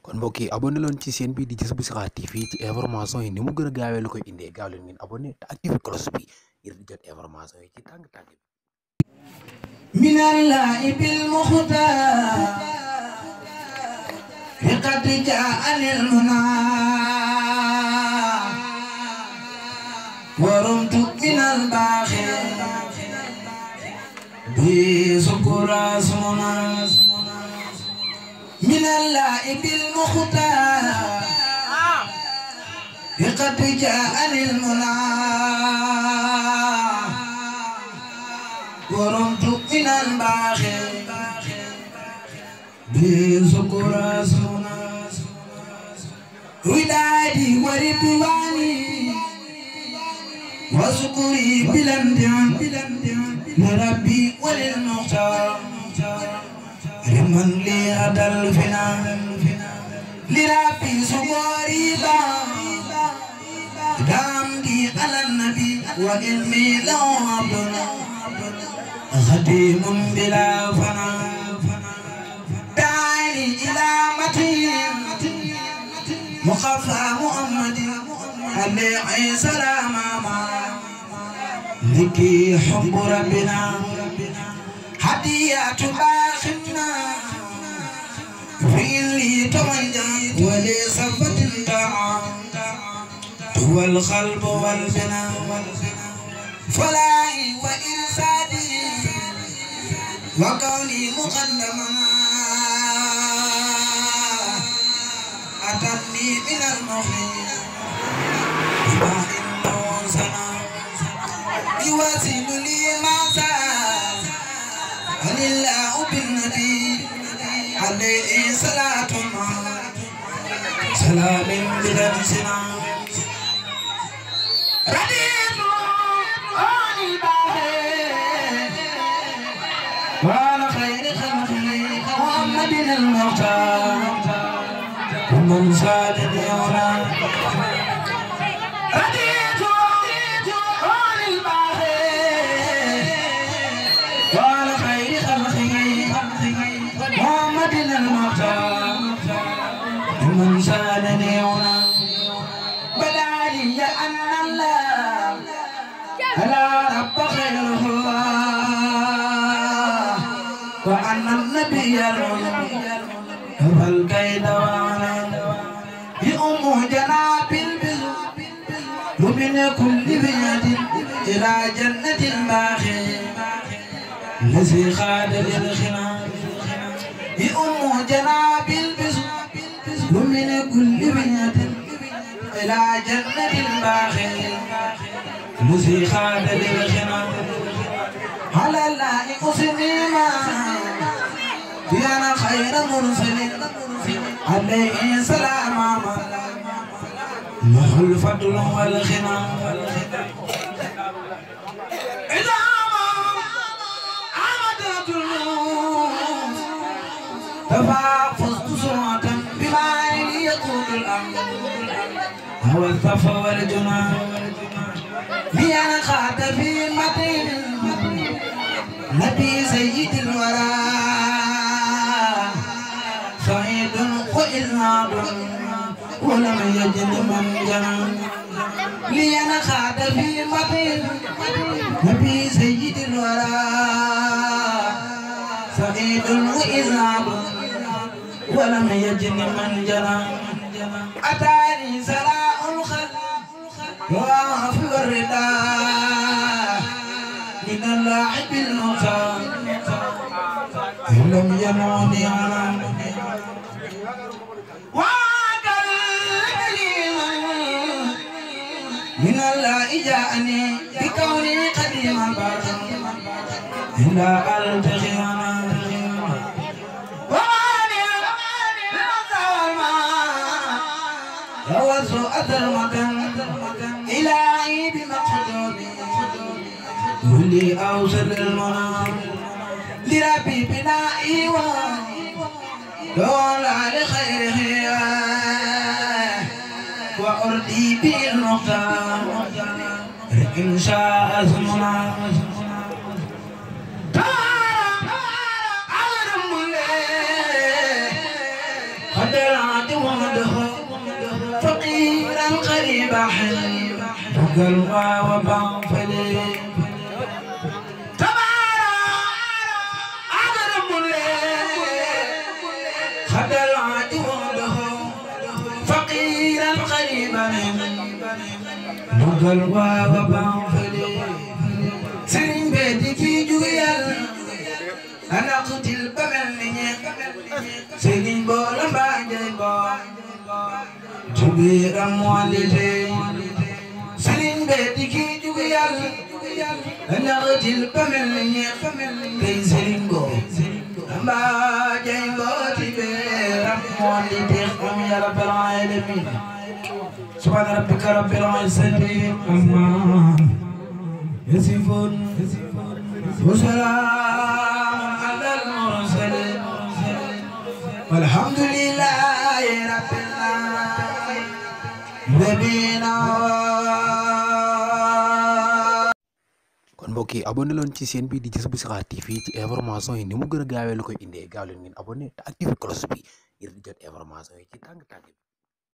kon mbokk yi abonné leen ci chaîne bi di Jazboul Chirakh TV ci information yi ni mu gën a gaawee la koy indee gaaw leen ngeen abonné te activé cloche bi ngir di jot information yi ci tàng-tàng bi minallahi bil mukhtar qad ja'anil muna warumtu minal baghi bi sukura sumuna minallahi bil mukhtar qad ja'anil muna warumtu minal baghi bi sukura sumuna widadi waridwani wa sukuri bilandian لربي وللمختار لمن لي هدى الفناء لربي سكوري دامدي على النبي وإني له عبد خديم بلا فناء دعني إلى متين مخفى محمد عليه السلام لكي حب ربنا هدية باخنا في اللي توجه ولي صفة دعا هو القلب والبناء فلاحي وإرسادي وكوني مقدما أتني من المخيم بما إنه سنا يوازن لي ما زال لله بالنبي عليه صلاة سلام بلمسنا رديت عن الباهي وعلى خير خلقه محمد المختار ومن زاد اليوم من سالني هنا بدا لي أن الله لا رب خير الله وأن النبي هو الكيد وانا يؤم جناب البر ومن كل بيد إلى جنة الباخي الذي خاد للخنا يؤم جناب البر ومن كل بيت إلى جنة الباخي الذي خاد للغنى على الله مسلما يا خير مرسل عليه سلام له الفضل والغنى إذا عمدت الموت تفاقت سرعة بما يقول الأمر هو الصفا والجنى لأن خاط في متين نبي سيد الورى سعيد وإذناب ولم يجد من جنى لأن خاط في متين نبي سيد الورى سعيد وإذناب ولم يجن من جنى أتاني سراء الخلق وعفو الردى من اللاعب المختار لم ينوني على من الله جاءني بكوني قديما باقا إلا ألتقي أنا وسوء المكان إلهي بمقدومي ولي أوصل المنى لربي بنائي دولة لخيره وأرضي بالمختار إن شاء اسمنا خدرات وحده فقيرا قريبا بقلبا وبنفلي خدرات وحده فقيرا قريبا بقلبا وبنفلي سرين بيتي في جويال أنا قتل بمني سرين بولا باجي بو جبير موالدي سرين بيتي في جويال أنا قتل بمني كي سرين بو باجي بو جبير موالدي قم يا رب العالمين سبحان ربك رب العزة عما يصفون وسلام على المرسلين والحمد لله رب العالمين نبينا. kon mbokk yi abonné leen ci chaîne bi di Jazboul Chirakh TV ci information yi ni mu gën a gaawee la koy indee gaaw leen ngeen abonné te activé cloche bi ngir di jot information yi ci tàng-tàng bi.